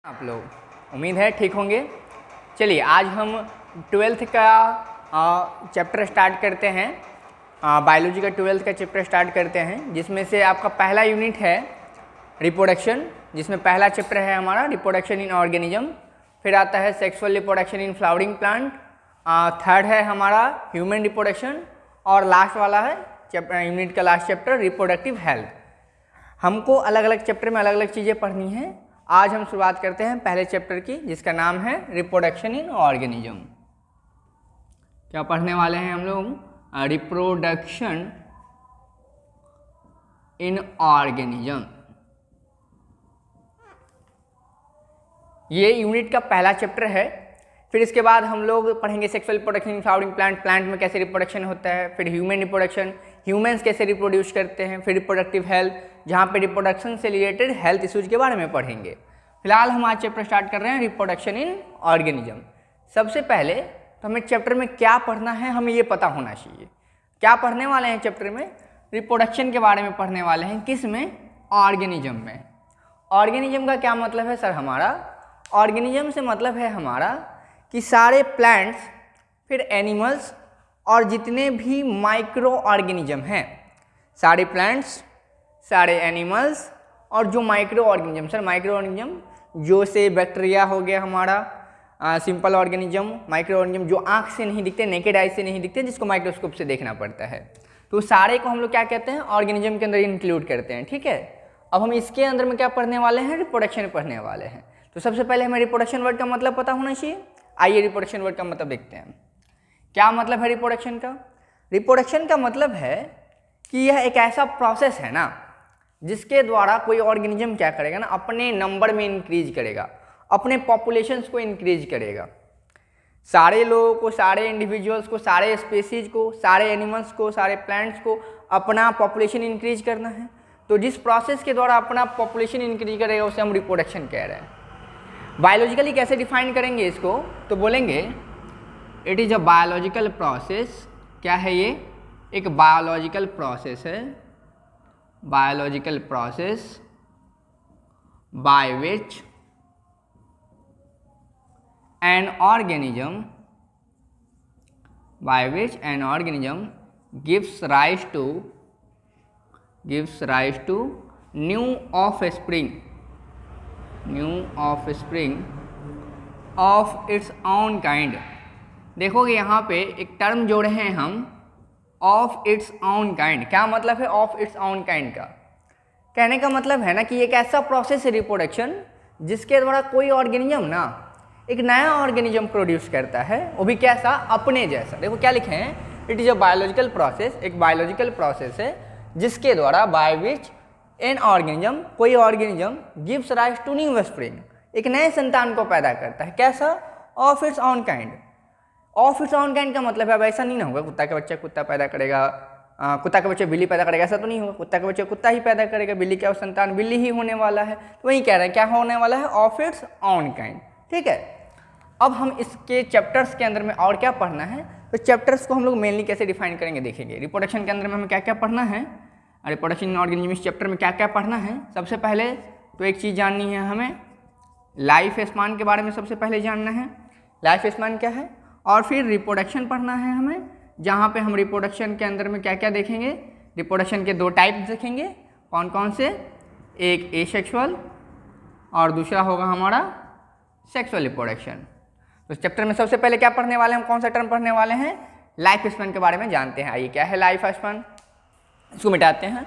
आप लोग उम्मीद है ठीक होंगे। चलिए आज हम 12th का चैप्टर स्टार्ट करते हैं। बायोलॉजी का 12th का चैप्टर स्टार्ट करते हैं, जिसमें से आपका पहला यूनिट है रिप्रोडक्शन, जिसमें पहला चैप्टर है हमारा रिप्रोडक्शन इन ऑर्गेनिज्म। फिर आता है sexual reproduction in flowering plant. Third है हमारा ह्यूमन रिप्रोडक्शन और लास्ट वाला है यूनिट का लास्ट चैप्टर रिप्रोडक्टिव हेल्थ। हमको अलग अलग चैप्टर में अलग अलग चीज़ें पढ़नी है। आज हम शुरुआत करते हैं पहले चैप्टर की, जिसका नाम है रिप्रोडक्शन इन ऑर्गेनिज्म। क्या पढ़ने वाले हैं हम लोग? Reproduction in organism. ये यूनिट का पहला चैप्टर है। फिर इसके बाद हम लोग पढ़ेंगे sexual reproduction in flowering plant, plant में कैसे रिप्रोडक्शन होता है। फिर ह्यूमन रिप्रोडक्शन, ह्यूमंस कैसे रिप्रोड्यूस करते हैं। फिर रिप्रोडक्टिव हेल्थ, जहाँ पे रिप्रोडक्शन से रिलेटेड हेल्थ इश्यूज के बारे में पढ़ेंगे। फिलहाल हम आज चैप्टर स्टार्ट कर रहे हैं रिप्रोडक्शन इन ऑर्गेनिज्म। सबसे पहले तो हमें चैप्टर में क्या पढ़ना है हमें ये पता होना चाहिए। क्या पढ़ने वाले हैं चैप्टर में? रिप्रोडक्शन के बारे में पढ़ने वाले हैं। किस में? ऑर्गेनिज्म में। ऑर्गेनिज्म का क्या मतलब है सर हमारा? ऑर्गेनिज्म से मतलब है हमारा कि सारे प्लांट्स, फिर एनिमल्स और जितने भी माइक्रो ऑर्गेनिज्म हैं, सारे प्लांट्स, सारे एनिमल्स और जो micro organism, sir micro organism जो से बैक्टीरिया हो गया हमारा, सिंपल ऑर्गेनिज्म, माइक्रो ऑर्गेनिज्म जो आँख से नहीं दिखते, नेकेड आई से नहीं दिखते, जिसको माइक्रोस्कोप से देखना पड़ता है, तो सारे को हम लोग क्या कहते हैं? ऑर्गेनिज्म के अंदर इंक्लूड करते हैं। ठीक है, अब हम इसके अंदर में क्या पढ़ने वाले हैं? रिप्रोडक्शन पढ़ने वाले हैं। तो सबसे पहले हमें रिप्रोडक्शन वर्ड का मतलब पता होना चाहिए। आइए रिप्रोडक्शन वर्ड का मतलब देखते हैं। क्या मतलब है रिप्रोडक्शन का? रिप्रोडक्शन का मतलब है कि यह एक ऐसा प्रोसेस है ना, जिसके द्वारा कोई ऑर्गेनिज्म क्या करेगा ना, अपने नंबर में इंक्रीज करेगा, अपने पॉपुलेशंस को इंक्रीज करेगा। सारे लोगों को, सारे इंडिविजुअल्स को, सारे स्पेसीज को, सारे एनिमल्स को, सारे प्लांट्स को अपना पॉपुलेशन इंक्रीज करना है। तो जिस प्रोसेस के द्वारा अपना पॉपुलेशन इंक्रीज करेगा उसे हम रिप्रोडक्शन कह रहे हैं। बायोलॉजिकली कैसे डिफाइन करेंगे इसको? तो बोलेंगे it is a biological process. क्या है ये? एक बायोलॉजिकल प्रोसेस है। Biological process by which an organism gives rise to new offspring of its own kind. देखोगे यहाँ पे एक टर्म जोड़े हैं हम, ऑफ इट्स ऑन काइंड। क्या मतलब है ऑफ इट्स ऑन काइंड का? कहने का मतलब है ना कि एक ऐसा प्रोसेस है रिप्रोडक्शन जिसके द्वारा कोई ऑर्गेनिज्म ना एक नया ऑर्गेनिज्म प्रोड्यूस करता है, वो भी कैसा? अपने जैसा। देखो क्या लिखे हैं, it is a biological process, एक बायोलॉजिकल प्रोसेस है जिसके द्वारा बाय विच एन ऑर्गेनिज्म, कोई organism gives rise to new offspring, एक नए संतान को पैदा करता है। कैसा? Of its own kind. Of its own kind का मतलब है अब ऐसा नहीं ना होगा कुत्ता का बच्चा कुत्ता पैदा करेगा, कुत्ता का बच्चा बिल्ली पैदा करेगा, ऐसा तो नहीं होगा। कुत्ता का बच्चा कुत्ता ही पैदा करेगा, बिल्ली का संतान बिल्ली ही होने वाला है। तो वही कह रहे हैं क्या होने वाला है? Of its own kind. ठीक है, अब हम इसके चैप्टर्स के अंदर में और क्या पढ़ना है, तो चैप्टर्स को हम लोग मेनली कैसे डिफाइन करेंगे देखेंगे। रिप्रोडक्शन के अंदर में हमें क्या क्या पढ़ना है, रिप्रोडक्शन इन ऑर्गेनिज्म इस चैप्टर में क्या क्या पढ़ना है। सबसे पहले तो एक चीज़ जाननी है हमें, लाइफ स्पान के बारे में सबसे पहले जानना है, लाइफ स्पान क्या है। और फिर रिप्रोडक्शन पढ़ना है हमें, जहाँ पे हम रिप्रोडक्शन के अंदर में क्या क्या देखेंगे। रिप्रोडक्शन के 2 टाइप्स देखेंगे, कौन कौन से? एक एसेक्सुअल और दूसरा होगा हमारा सेक्सुअल रिप्रोडक्शन। तो इस चैप्टर में सबसे पहले क्या पढ़ने वाले हैं हम? कौन सा टर्म पढ़ने वाले हैं? लाइफ स्पान के बारे में जानते हैं। आइए क्या है लाइफ स्पान, इसको मिटाते हैं।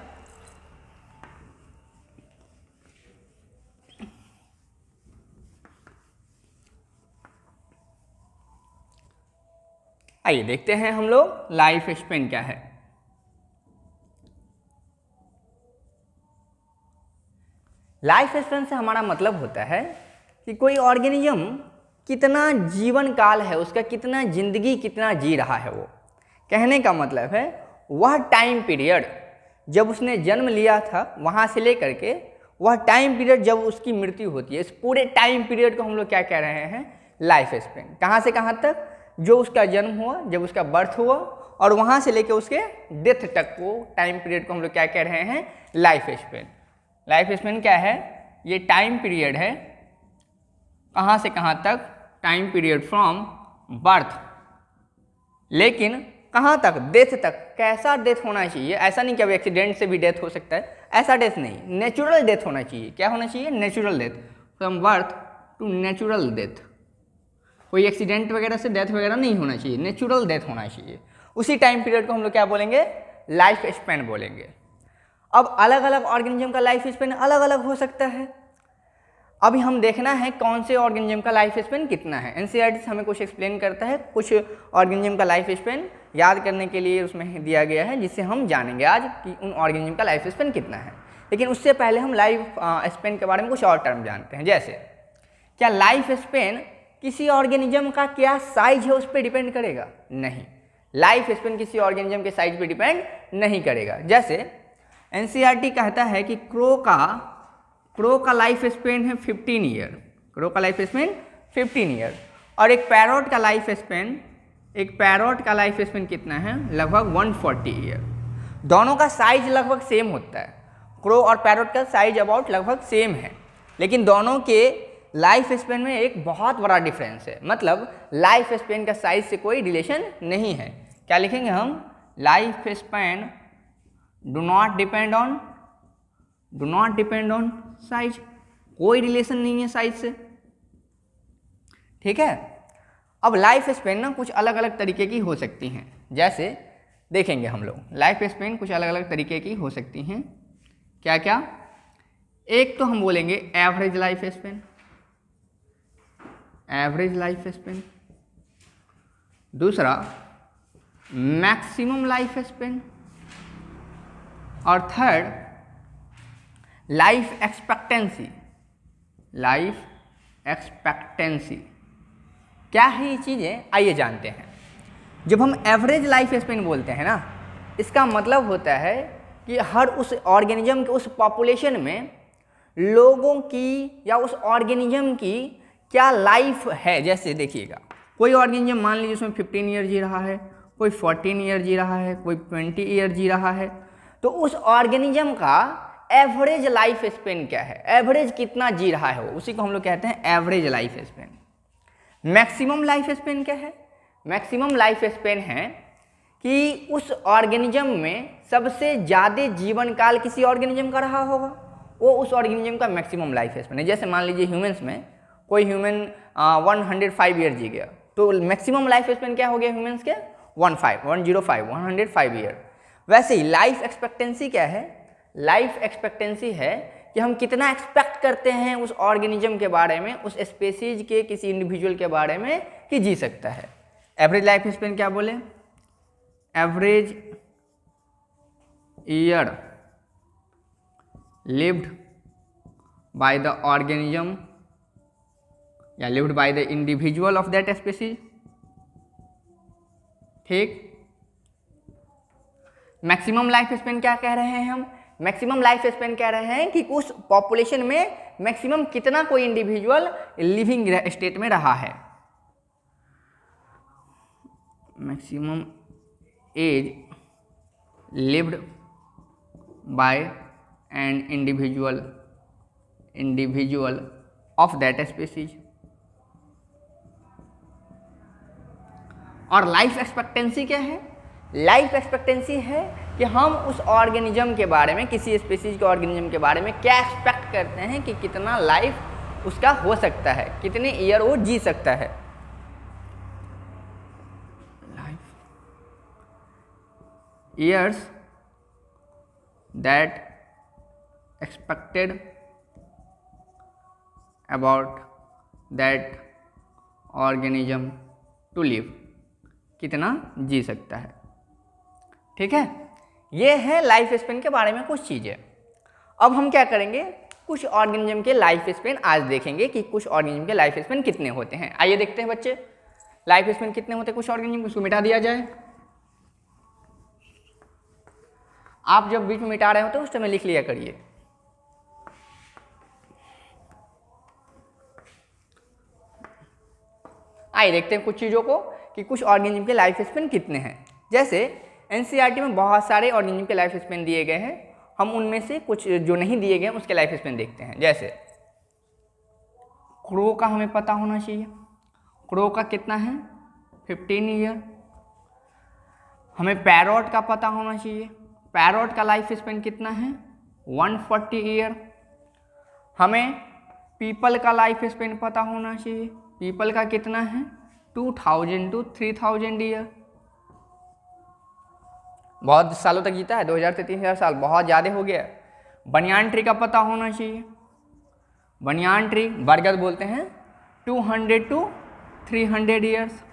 आइए देखते हैं हम लोग लाइफ स्पेन क्या है। लाइफ स्पेन से हमारा मतलब होता है कि कोई ऑर्गेनिज्म कितना जीवन काल है उसका, कितना जिंदगी कितना जी रहा है वो। कहने का मतलब है वह टाइम पीरियड जब उसने जन्म लिया था वहाँ से लेकर के वह टाइम पीरियड जब उसकी मृत्यु होती है, इस पूरे टाइम पीरियड को हम लोग क्या कह रहे हैं? Life span. कहाँ से कहाँ तक? जो उसका जन्म हुआ, जब उसका बर्थ हुआ, और वहाँ से लेकर उसके डेथ तक को टाइम पीरियड को हम लोग क्या कह रहे हैं? Life span. लाइफ स्पेन क्या है? ये टाइम पीरियड है कहाँ से कहाँ तक, टाइम पीरियड फ्रॉम बर्थ, लेकिन कहाँ तक, डेथ तक। कैसा डेथ होना चाहिए, ऐसा नहीं कि अब एक्सीडेंट से भी डेथ हो सकता है, ऐसा डेथ नहीं, नेचुरल डेथ होना चाहिए। क्या होना चाहिए, natural death, from birth to natural death. कोई एक्सीडेंट वगैरह से डेथ वगैरह नहीं होना चाहिए, नेचुरल डेथ होना चाहिए। उसी टाइम पीरियड को हम लोग क्या बोलेंगे, लाइफ स्पैन बोलेंगे। अब अलग अलग ऑर्गेनिज्म का लाइफ स्पैन अलग अलग हो सकता है। अभी हम देखना है कौन से ऑर्गेनिज्म का लाइफ स्पैन कितना है। एनसीईआरटी हमें कुछ एक्सप्लेन करता है, कुछ ऑर्गेनिज्म का लाइफ स्पैन याद करने के लिए उसमें दिया गया है, जिससे हम जानेंगे आज कि उन ऑर्गेनिज्म का लाइफ स्पैन कितना है। लेकिन उससे पहले हम लाइफ स्पैन के बारे में कुछ और टर्म जानते हैं। जैसे क्या लाइफ स्पैन किसी ऑर्गेनिज्म का क्या साइज है उस पर डिपेंड करेगा? नहीं, लाइफ स्पैन किसी ऑर्गेनिज्म के साइज पे डिपेंड नहीं करेगा। जैसे एनसीईआरटी कहता है कि क्रो का लाइफ स्पैन है 15 ईयर, क्रो का लाइफ स्पैन 15 ईयर, और एक पैरोट का लाइफ स्पैन कितना है, लगभग 140 ईयर। दोनों का साइज लगभग सेम होता है, क्रो और पैरोट का साइज अबाउट लगभग सेम है, लेकिन दोनों के लाइफ स्पैन में एक बहुत बड़ा डिफरेंस है। मतलब लाइफ स्पैन का साइज से कोई रिलेशन नहीं है। क्या लिखेंगे हम, life span do not depend on size, कोई रिलेशन नहीं है साइज से। ठीक है। अब लाइफ स्पैन ना कुछ अलग अलग तरीके की हो सकती हैं। जैसे देखेंगे हम लोग, लाइफ स्पैन कुछ अलग अलग तरीके की हो सकती हैं। क्या क्या? एक तो हम बोलेंगे एवरेज लाइफ स्पैन, दूसरा मैक्सिमम लाइफ स्पैन, और थर्ड लाइफ एक्सपेक्टेंसी। क्या है ये चीज़ें, आइए जानते हैं। जब हम एवरेज लाइफ स्पैन बोलते हैं ना, इसका मतलब होता है कि हर उस ऑर्गेनिज्म के उस पॉपुलेशन में लोगों की या उस ऑर्गेनिज्म की क्या लाइफ है। जैसे देखिएगा, कोई ऑर्गेनिज्म मान लीजिए उसमें 15 ईयर जी रहा है, कोई 14 ईयर जी रहा है, कोई 20 ईयर जी रहा है, तो उस ऑर्गेनिज्म का एवरेज लाइफ स्पैन क्या है, एवरेज कितना जी रहा है वो, उसी को हम लोग कहते हैं average life span. Maximum life span क्या है? मैक्सिमम लाइफ स्पैन है कि उस ऑर्गेनिज्म में सबसे ज़्यादा जीवन काल किसी ऑर्गेनिज्म का रहा होगा, वो उस ऑर्गेनिज्म का मैक्सिमम लाइफ स्पैन है। जैसे मान लीजिए ह्यूमंस में कोई ह्यूमन 105 ईयर जी गया, तो मैक्सिमम लाइफ स्पैन क्या हो गया ह्यूमंस के, 105 ईयर। वैसे ही लाइफ एक्सपेक्टेंसी क्या है? लाइफ एक्सपेक्टेंसी है कि हम कितना एक्सपेक्ट करते हैं उस ऑर्गेनिज्म के बारे में, उस स्पेसीज के किसी इंडिविजुअल के बारे में कि जी सकता है। एवरेज लाइफ स्पैन क्या बोले? Average year lived by the organism या lived by the individual of that species. ठीक। मैक्सिमम लाइफ स्पैन क्या कह रहे हैं हम? मैक्सिमम लाइफ स्पैन कह रहे हैं कि उस पॉपुलेशन में मैक्सिमम कितना कोई इंडिविजुअल लिविंग स्टेट में रहा है। Maximum age lived bye an individual of that species. और लाइफ एक्सपेक्टेंसी क्या है? लाइफ एक्सपेक्टेंसी है कि हम उस ऑर्गेनिज्म के बारे में, किसी स्पीसीज के ऑर्गेनिज्म के बारे में क्या एक्सपेक्ट करते हैं कि कितना लाइफ उसका हो सकता है, कितने ईयर वो जी सकता है। Life years that expected about that organism to live, कितना जी सकता है। ठीक है, ये है लाइफ स्पैन के बारे में कुछ चीज़ें। अब हम क्या करेंगे, कुछ ऑर्गेनिज्म के लाइफ स्पैन आज देखेंगे कि कुछ ऑर्गेनिज्म के लाइफ स्पैन कितने होते हैं। आइए देखते हैं बच्चे, लाइफ स्पैन कितने होते हैं कुछ ऑर्गेनिज्म। उसको मिटा दिया जाए। आप जब बीच में मिटा रहे होते हैं उस टाइम लिख लिया करिए। आइए देखते हैं कुछ चीज़ों को कि कुछ ऑर्गेनिज्म के लाइफ स्पैन कितने हैं। जैसे एनसीईआरटी में बहुत सारे ऑर्गेनिज्म के लाइफ स्पैन दिए गए हैं, हम उनमें से कुछ जो नहीं दिए गए हैं उसके लाइफ स्पैन देखते हैं। जैसे क्रो का हमें पता होना चाहिए, क्रो का कितना है 15 ईयर। हमें पैरोट का पता होना चाहिए, पैरोट का लाइफ स्पेन कितना है 140 ईयर। हमें पीपल का लाइफ स्पेन पता होना चाहिए, पीपल का कितना है 2000 to 3000 ईयर। बहुत सालों तक जीता है, 2000 से 3000 साल, बहुत ज़्यादा हो गया। बनियान ट्री का पता होना चाहिए, बनियान ट्री बरगद बोलते हैं 200 to 300 ईयर्स।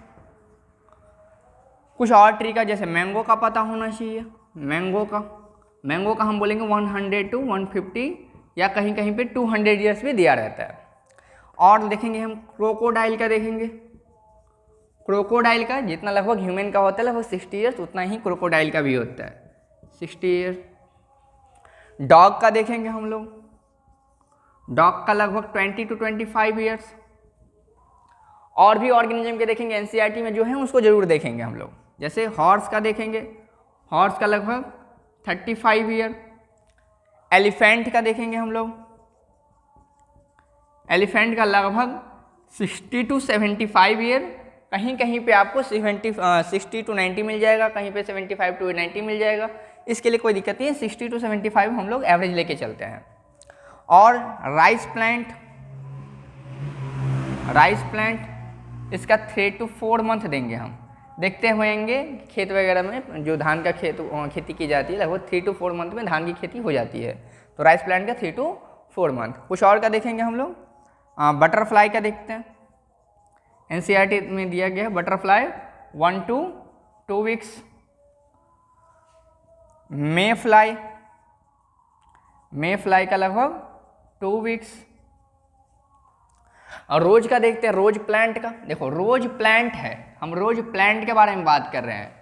कुछ और ट्री का जैसे मैंगो का पता होना चाहिए, मैंगो का हम बोलेंगे 100 to 150 या कहीं कहीं पे 200 ईयर्स भी दिया रहता है। और देखेंगे हम क्रोकोडाइल का, देखेंगे क्रोकोडाइल का जितना लगभग ह्यूमन का होता है लगभग 60 ईयर्स, उतना ही क्रोकोडाइल का भी होता है 60 ईयर्स। डॉग का देखेंगे हम लोग, डॉग का लगभग 20 to 25 ईयर्स। और भी ऑर्गेनिज्म के देखेंगे एनसीईआरटी में जो है उसको जरूर देखेंगे हम लोग। जैसे हॉर्स का देखेंगे, हॉर्स का लगभग 35 ईयर। एलिफेंट का देखेंगे हम लोग, एलिफेंट का लगभग 60 to 75 ईयर। कहीं कहीं पे आपको 60 to 90 मिल जाएगा, कहीं पे 75 to 90 मिल जाएगा, इसके लिए कोई दिक्कत नहीं है। 60 to 75 हम लोग एवरेज लेके चलते हैं। और राइस प्लांट इसका 3 to 4 मंथ देंगे हम, देखते होंगे खेत वगैरह में जो धान का खेती की जाती है लगभग 3 to 4 मंथ में धान की खेती हो जाती है। तो राइस प्लांट का 3 to 4 मंथ। कुछ और का देखेंगे हम लोग, बटरफ्लाई का देखते हैं, एनसीईआरटी में दिया गया है butterfly 1 to 2 weeks. May fly का लगभग 2 वीक्स। और रोज का देखते हैं, रोज प्लांट का। देखो रोज प्लांट है, हम रोज प्लांट के बारे में बात कर रहे हैं।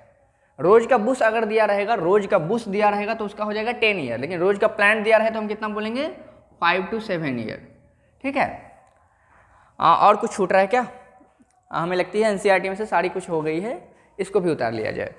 रोज का बुश अगर दिया रहेगा, रोज का बुश दिया रहेगा तो उसका हो जाएगा 10 ईयर, लेकिन रोज का प्लांट दिया रहे तो हम कितना बोलेंगे 5 to 7 ईयर। ठीक है। और कुछ छूट रहा है क्या? हमें लगती है एनसीईआरटी में से सारी कुछ हो गई है, इसको भी उतार लिया जाए।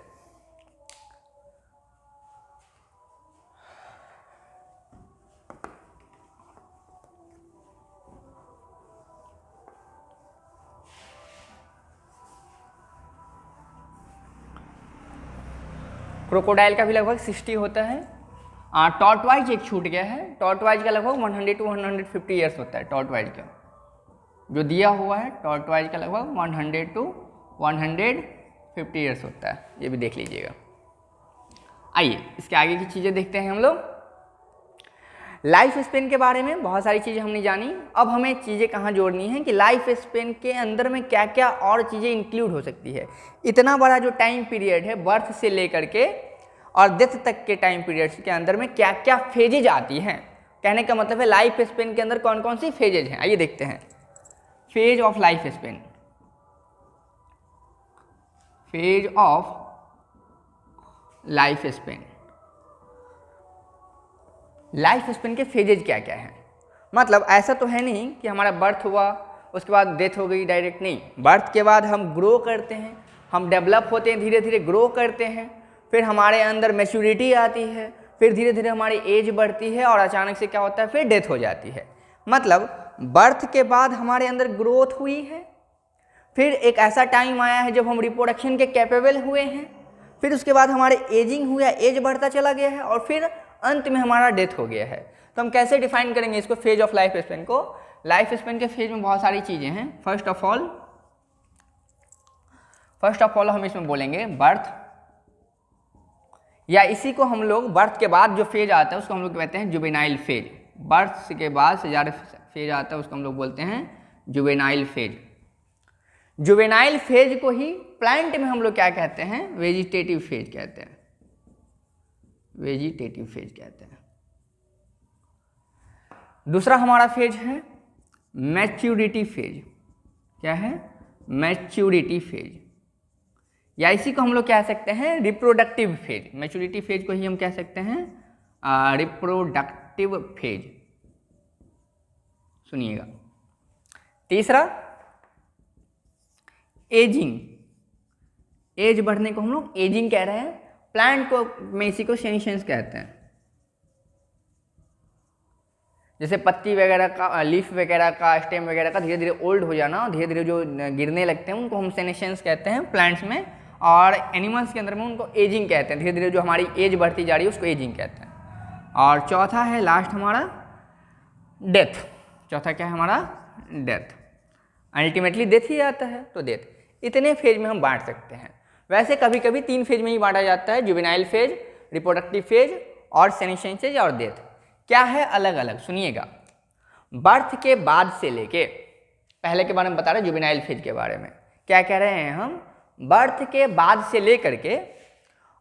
क्रोकोडाइल का भी लगभग 60 होता है। टॉर्टवाइज एक छूट गया है, टॉर्टवाइज का लगभग 100 to 150 ईयर्स होता है। टॉर्टवाइज का जो दिया हुआ है, टॉर्टवाइज का लगभग 100 to 150 ईयर्स होता है, ये भी देख लीजिएगा। आइए इसके आगे की चीज़ें देखते हैं हम लोग। लाइफ स्पेन के बारे में बहुत सारी चीज़ें हमने जानी, अब हमें चीज़ें कहाँ जोड़नी है कि लाइफ स्पेन के अंदर में क्या क्या और चीज़ें इंक्लूड हो सकती है। इतना बड़ा जो टाइम पीरियड है, बर्थ से लेकर के और डेथ तक के टाइम पीरियड्स के अंदर में क्या क्या फेजेज आती हैं। कहने का मतलब है लाइफ स्पेन के अंदर कौन कौन सी फेजेज हैं। आइए देखते हैं। Phase of life span, phase of life span, life span के फेजेज क्या क्या हैं। मतलब ऐसा तो है नहीं कि हमारा बर्थ हुआ उसके बाद डेथ हो गई डायरेक्ट, नहीं। बर्थ के बाद हम ग्रो करते हैं, हम डेवलप होते हैं, धीरे धीरे ग्रो करते हैं, फिर हमारे अंदर मैच्योरिटी आती है, फिर धीरे धीरे हमारी एज बढ़ती है और अचानक से क्या होता है फिर डेथ हो जाती है। मतलब बर्थ के बाद हमारे अंदर ग्रोथ हुई है, फिर एक ऐसा टाइम आया है जब हम रिप्रोडक्शन के कैपेबल हुए हैं, फिर उसके बाद हमारे एजिंग हुआ, एज बढ़ता चला गया है और फिर अंत में हमारा डेथ हो गया है। तो हम कैसे डिफाइन करेंगे इसको, फेज ऑफ लाइफ स्पेन को। लाइफ स्पेन के फेज में बहुत सारी चीज़ें हैं। फर्स्ट ऑफ ऑल हम इसमें बोलेंगे बर्थ, या इसी को हम लोग बर्थ के बाद जो फेज आता है उसको हम लोग कहते हैं जुवेनाइल फेज। बर्थ के बाद से ज़्यादा फेज आता है उसको हम लोग बोलते हैं जुवेनाइल फेज। जुवेनाइल फेज को ही प्लांट में हम लोग क्या कहते हैं, वेजिटेटिव फेज कहते हैं, वेजिटेटिव फेज कहते हैं। दूसरा हमारा फेज है मैच्योरिटी फेज। क्या है? मैच्योरिटी फेज, या इसी को हम लोग कह सकते हैं रिप्रोडक्टिव फेज। मैच्योरिटी फेज को ही हम कह सकते हैं रिप्रोडक्टिव फेज। सुनिएगा। तीसरा एजिंग, एज बढ़ने को हम लोग एजिंग कह रहे हैं। प्लांट को में इसी को सेनिसेंस कहते हैं। जैसे पत्ती वगैरह का, लीफ वगैरह का, स्टेम वगैरह का धीरे धीरे ओल्ड हो जाना, धीरे धीरे जो गिरने लगते हैं उनको हम सेनेसेंस कहते हैं प्लांट्स में, और एनिमल्स के अंदर में उनको एजिंग कहते हैं। धीरे धीरे जो हमारी एज बढ़ती जा रही है उसको एजिंग कहते हैं। और चौथा है लास्ट हमारा डेथ। चौथा क्या है हमारा? डेथ। अल्टीमेटली डेथ ही आता है, तो डेथ। इतने फेज में हम बांट सकते हैं। वैसे कभी कभी 3 फेज में ही बांटा जाता है, जुवेनाइल फेज, रिप्रोडक्टिव फेज और सेनेसेंस फेज और डेथ। क्या है अलग अलग? सुनिएगा। बर्थ के बाद से लेके, पहले के बारे में बता रहे हैं जुवेनाइल फेज के बारे में, क्या कह रहे हैं हम? बर्थ के बाद से लेकर के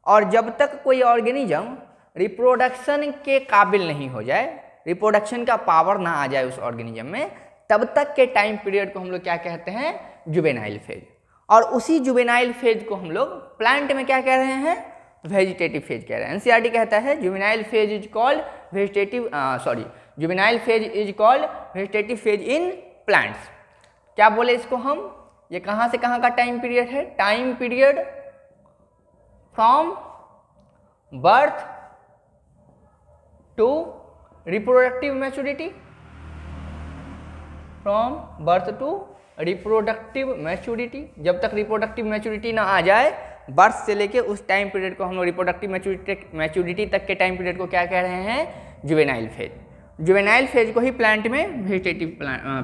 और जब तक कोई ऑर्गेनिज्म रिप्रोडक्शन के काबिल नहीं हो जाए, रिप्रोडक्शन का पावर ना आ जाए उस ऑर्गेनिज्म में, तब तक के टाइम पीरियड को हम लोग क्या कहते हैं? Juvenile phase. और उसी जुवेनाइल फेज को हम लोग प्लांट में क्या कह रहे हैं? वेजिटेटिव फेज कह रहे हैं। एनसीईआरटी कहता है juvenile phase is called vegetative, juvenile phase is called vegetative phase in plants. क्या बोले इसको हम? ये कहाँ से कहाँ का टाइम पीरियड है? Time period from birth to reproductive maturity, from birth to reproductive maturity. जब तक रिप्रोडक्टिव मैच्योरिटी ना आ जाए, बर्थ से लेके उस टाइम पीरियड को हम लोग रिप्रोडक्टिव मैच्योरिटी तक के टाइम पीरियड को क्या कह रहे हैं? Juvenile phase. जुवेनाइल फेज को ही प्लांट में वेजिटेटिव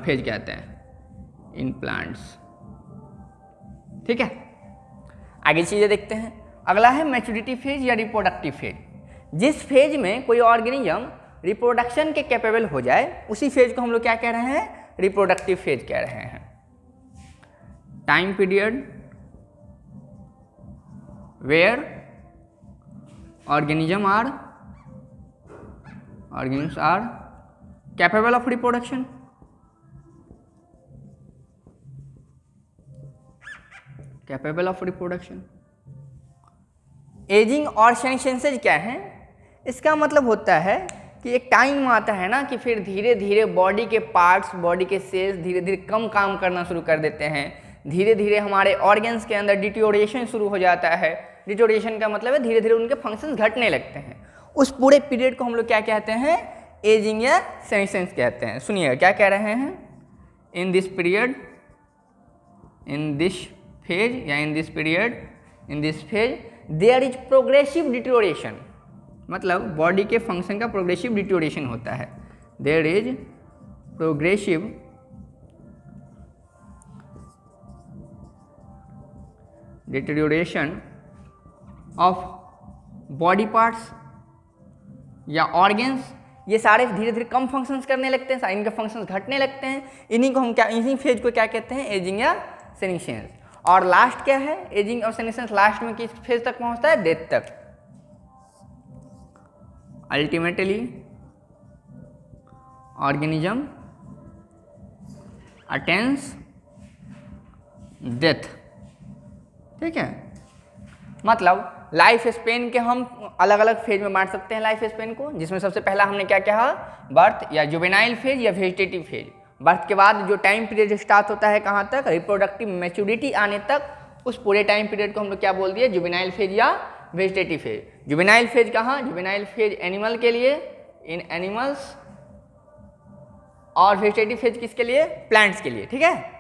फेज कहते हैं इन प्लांट्स। ठीक है, आगे चीजें देखते हैं। अगला है मैच्योरिटी फेज या रिप्रोडक्टिव फेज। जिस फेज में कोई ऑर्गेनिज्म रिप्रोडक्शन के कैपेबल हो जाए, उसी फेज को हम लोग क्या कह रहे हैं? रिप्रोडक्टिव फेज कह रहे हैं। Time period where organisms are capable of reproduction, ageing और सेनेसेंस क्या है? इसका मतलब होता है कि एक टाइम आता है ना कि फिर धीरे धीरे बॉडी के पार्ट्स, बॉडी के सेल्स धीरे धीरे कम काम करना शुरू कर देते हैं। धीरे धीरे हमारे ऑर्गन्स के अंदर डिटोरिएशन शुरू हो जाता है। डिटोरिएशन का मतलब है धीरे धीरे उनके फंक्शंस घटने लगते हैं। उस पूरे पीरियड को हम लोग क्या कहते हैं? एजिंग या सेनेसेंस कहते हैं। सुनिएगा क्या कह रहे हैं? In this period, in this phase या in this period, in this phase there is progressive deterioration. मतलब बॉडी के फंक्शन का प्रोग्रेसिव डिटोरिएशन होता है। There is progressive deterioration of body parts या ऑर्गन्स। ये सारे धीरे धीरे कम फंक्शंस करने लगते हैं, इनके फंक्शंस घटने लगते हैं। इन्हीं को हम क्या, इन्हीं फेज को क्या कहते हैं? एजिंग या सेनेसेंस। और लास्ट क्या है? एजिंग और सेनेसेंस लास्ट में किस फेज तक पहुंचता है? डेथ तक। Ultimately organism attains death. ठीक है, मतलब लाइफ स्पेन के हम अलग अलग फेज में बांट सकते हैं लाइफ स्पेन को, जिसमें सबसे पहला हमने क्या कहा? बर्थ या जुवेनाइल फेज या वेजिटेटिव फेज। बर्थ के बाद जो टाइम पीरियड स्टार्ट होता है कहाँ तक? रिप्रोडक्टिव मैच्योरिटी आने तक। उस पूरे टाइम पीरियड को हम लोग क्या बोल दिए? जुवेनाइल फेज या वेजिटेटिव फेज। जुवेनाइल फेज कहाँ? जुवेनाइल फेज एनिमल के लिए, इन एनिमल्स, और वेजिटेटिव फेज किसके लिए? प्लांट्स के लिए। ठीक है,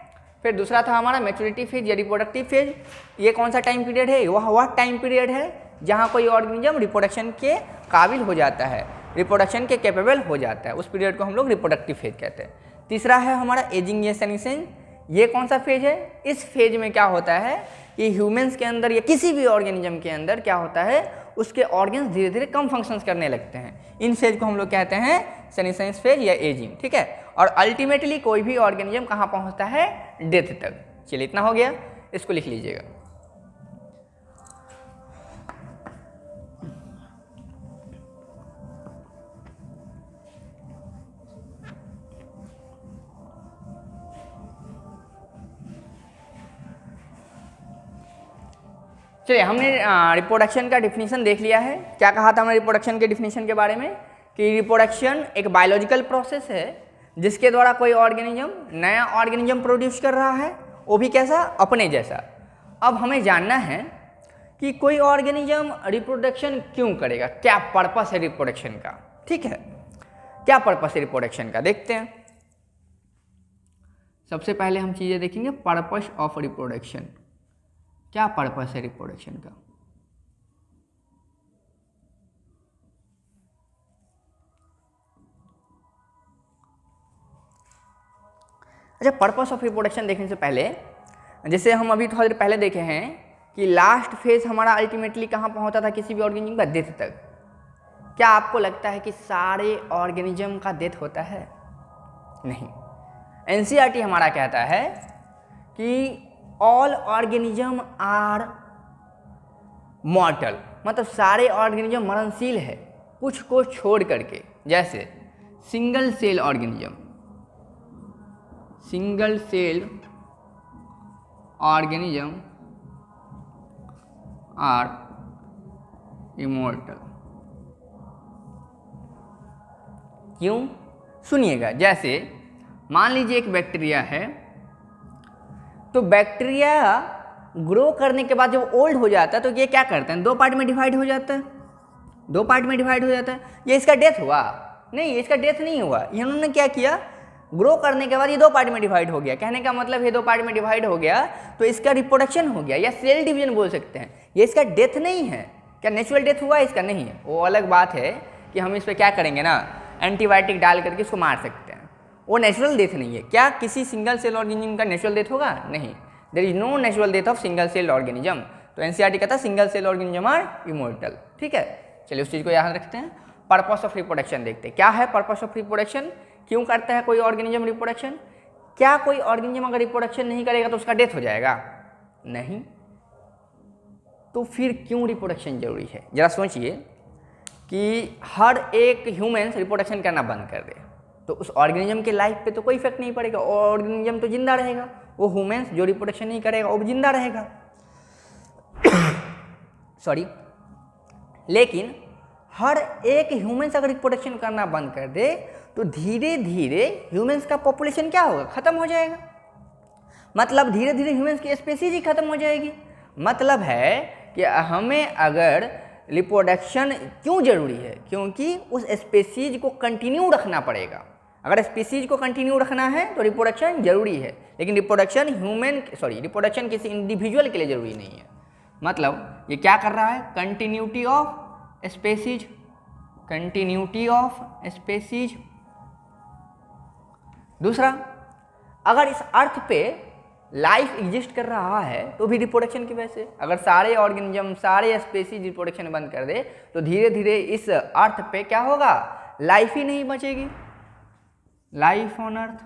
फिर दूसरा था हमारा मैच्योरिटी फेज या रिप्रोडक्टिव फेज। ये कौन सा टाइम पीरियड है? वह टाइम पीरियड है जहाँ कोई ऑर्गेनिज्म रिप्रोडक्शन के काबिल हो जाता है, रिप्रोडक्शन के कैपेबल हो जाता है। उस पीरियड को हम लोग रिप्रोडक्टिव फेज कहते हैं। तीसरा है हमारा एजिंग या सेनेसेंस। ये कौन सा फेज है? इस फेज में क्या होता है कि ह्यूमंस के अंदर या किसी भी ऑर्गेनिज्म के अंदर क्या होता है? उसके ऑर्गन्स धीरे धीरे कम फंक्शंस करने लगते हैं। इन फेज को हम लोग कहते हैं सेनेसेंस फेज या एजिंग। ठीक है, और अल्टीमेटली कोई भी ऑर्गेनिज्म कहाँ पहुँचता है? डेथ तक। चलिए इतना हो गया, इसको लिख लीजिएगा। चलिए, हमने रिप्रोडक्शन का डिफिनीशन देख लिया है। क्या कहा था हमने रिप्रोडक्शन के डिफिनीशन के बारे में? कि रिप्रोडक्शन एक बायोलॉजिकल प्रोसेस है जिसके द्वारा कोई ऑर्गेनिज्म नया ऑर्गेनिज्म प्रोड्यूस कर रहा है, वो भी कैसा? अपने जैसा। अब हमें जानना है कि कोई ऑर्गेनिज्म रिप्रोडक्शन क्यों करेगा, क्या पर्पस है रिप्रोडक्शन का। ठीक है, क्या पर्पस है रिप्रोडक्शन का, देखते हैं। सबसे पहले हम चीजें देखेंगे पर्पस ऑफ रिप्रोडक्शन, क्या पर्पस है रिप्रोडक्शन का। अच्छा, पर्पस ऑफ रिप्रोडक्शन देखने से पहले, जैसे हम अभी थोड़ी देर पहले देखे हैं कि लास्ट फेज हमारा अल्टीमेटली कहाँ पहुंचता था किसी भी ऑर्गेनिज्म का, डेथ तक। क्या आपको लगता है कि सारे ऑर्गेनिज्म का डेथ होता है? नहीं। एनसीईआरटी हमारा कहता है कि ऑल ऑर्गेनिज्म आर मॉर्टल, मतलब सारे ऑर्गेनिज्म मरणशील है कुछ को छोड़ करके। जैसे single cell organism, single cell organism are immortal. क्यों? सुनिएगा। जैसे मान लीजिए एक बैक्टीरिया है, तो बैक्टीरिया ग्रो करने के बाद जब ओल्ड हो जाता है तो ये क्या करते हैं, दो पार्ट में डिवाइड हो जाता है, दो पार्ट में डिवाइड हो जाता है। ये इसका डेथ हुआ? नहीं, इसका डेथ नहीं हुआ। इन्होंने क्या किया, ग्रो करने के बाद ये दो पार्ट में डिवाइड हो गया। कहने का मतलब ये दो पार्ट में डिवाइड हो गया तो इसका रिप्रोडक्शन हो गया, या सेल डिवीजन बोल सकते हैं। ये इसका डेथ नहीं है। क्या नेचुरल डेथ हुआ? इसका नहीं है। वो अलग बात है कि हम इस पर क्या करेंगे ना, एंटीबायोटिक डाल करके इसको मार सकते हैं। वो नेचुरल डेथ नहीं है। क्या किसी सिंगल सेल ऑर्गेनिज्म का नेचुरल डेथ होगा? नहीं, there is no natural death of single cell organism. तो एनसीईआरटी कहता है single cell organism are immortal. ठीक है, चलिए उस चीज़ को याद रखते हैं। पर्पस ऑफ रिप्रोडक्शन देखते हैं, क्या है पर्पस ऑफ रिप्रोडक्शन, क्यों करता है कोई ऑर्गेनिज्म रिप्रोडक्शन। क्या कोई ऑर्गेनिज्म अगर रिप्रोडक्शन नहीं करेगा तो उसका डेथ हो जाएगा? नहीं। तो फिर क्यों रिप्रोडक्शन जरूरी है? जरा सोचिए कि हर एक ह्यूमन्स रिप्रोडक्शन करना बंद कर दे तो उस ऑर्गेनिज्म के लाइफ पे तो कोई इफेक्ट नहीं पड़ेगा, ऑर्गेनिज्म तो जिंदा रहेगा। वो ह्यूमन्स जो रिप्रोडक्शन नहीं करेगा वो जिंदा रहेगा। सॉरी, लेकिन हर एक ह्यूमन्स अगर रिप्रोडक्शन करना बंद कर दे तो धीरे धीरे ह्यूमन्स का पॉपुलेशन क्या होगा, खत्म हो जाएगा। मतलब धीरे धीरे ह्यूमन्स की स्पीसीज ही खत्म हो जाएगी। मतलब है कि हमें अगर रिप्रोडक्शन क्यों जरूरी है, क्योंकि उस स्पीसीज को कंटिन्यू रखना पड़ेगा। अगर स्पीसीज को कंटिन्यू रखना है तो रिप्रोडक्शन जरूरी है, लेकिन रिप्रोडक्शन किसी इंडिविजुअल के लिए जरूरी नहीं है। मतलब ये क्या कर रहा है, continuity of species, continuity of species. दूसरा, अगर इस अर्थ पे लाइफ एग्जिस्ट कर रहा है तो भी रिप्रोडक्शन की वजह से। अगर सारे ऑर्गेनिज्म, सारे स्पीसीज रिप्रोडक्शन बंद कर दे तो धीरे धीरे इस अर्थ पे क्या होगा, लाइफ ही नहीं बचेगी, लाइफ ऑन अर्थ।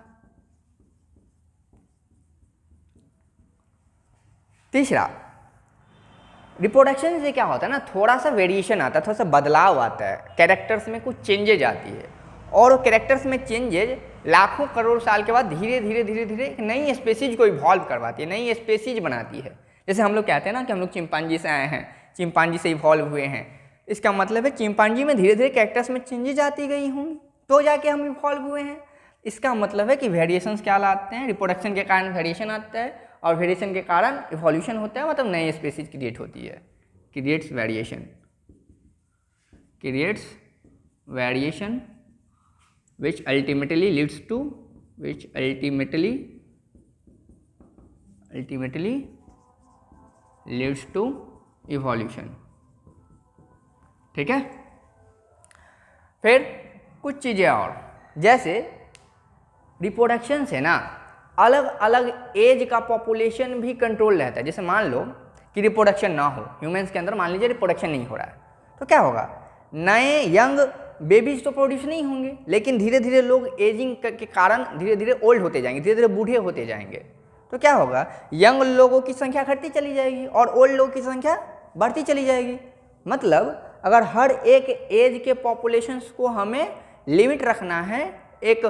तीसरा, रिप्रोडक्शन से क्या होता है ना, थोड़ा सा वेरिएशन आता है, थोड़ा सा बदलाव आता है, कैरेक्टर्स में कुछ चेंजेज आती है। और कैरेक्टर्स में चेंजेज लाखों करोड़ साल के बाद धीरे धीरे धीरे धीरे एक नई स्पीसीज को इवॉल्व करवाती है, नई स्पीसीज बनाती है। जैसे हम लोग कहते हैं ना कि हम लोग चिंपांजी से आए हैं, चिंपांजी से इवॉल्व हुए हैं। इसका मतलब है चिंपांजी में धीरे धीरे कैरेक्टर्स में चेंजेज आती गई होंगी तो जाके हम इवॉल्व हुए हैं। इसका मतलब है कि वेरिएशंस क्या लाते हैं, रिप्रोडक्शन के कारण वेरिएशन आता है और वेरिएशन के कारण इवोल्यूशन होता है, मतलब नई स्पीसीज क्रिएट होती है, creates variation, creates variation which ultimately leads to evolution। ठीक है। फिर कुछ चीज़ें और, जैसे रिप्रोडक्शन से ना अलग अलग एज का पॉपुलेशन भी कंट्रोल रहता है। जैसे मान लो कि रिप्रोडक्शन ना हो, ह्यूमंस के अंदर मान लीजिए रिप्रोडक्शन नहीं हो रहा है, तो क्या होगा, नए यंग बेबीज तो प्रोड्यूस नहीं होंगे, लेकिन धीरे धीरे लोग एजिंग के कारण धीरे धीरे ओल्ड होते जाएंगे, धीरे धीरे बूढ़े होते जाएंगे। तो क्या होगा, यंग लोगों की संख्या घटती चली जाएगी और ओल्ड लोगों की संख्या बढ़ती चली जाएगी। मतलब अगर हर एक एज के पॉपुलेशंस को हमें लिमिट रखना है, एक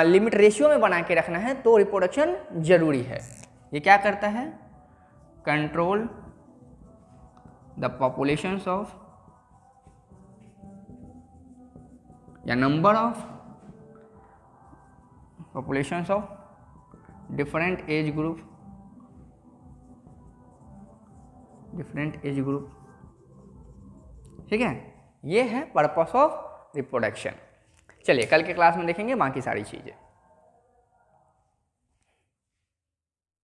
लिमिट रेशियो में बना के रखना है, तो रिप्रोडक्शन जरूरी है। ये क्या करता है, कंट्रोल द पॉपुलेशंस ऑफ या number of populations of different age group, ठीक है। ये है पर्पस ऑफ रिप्रोडक्शन। चलिए कल के क्लास में देखेंगे बाकी सारी चीज़ें।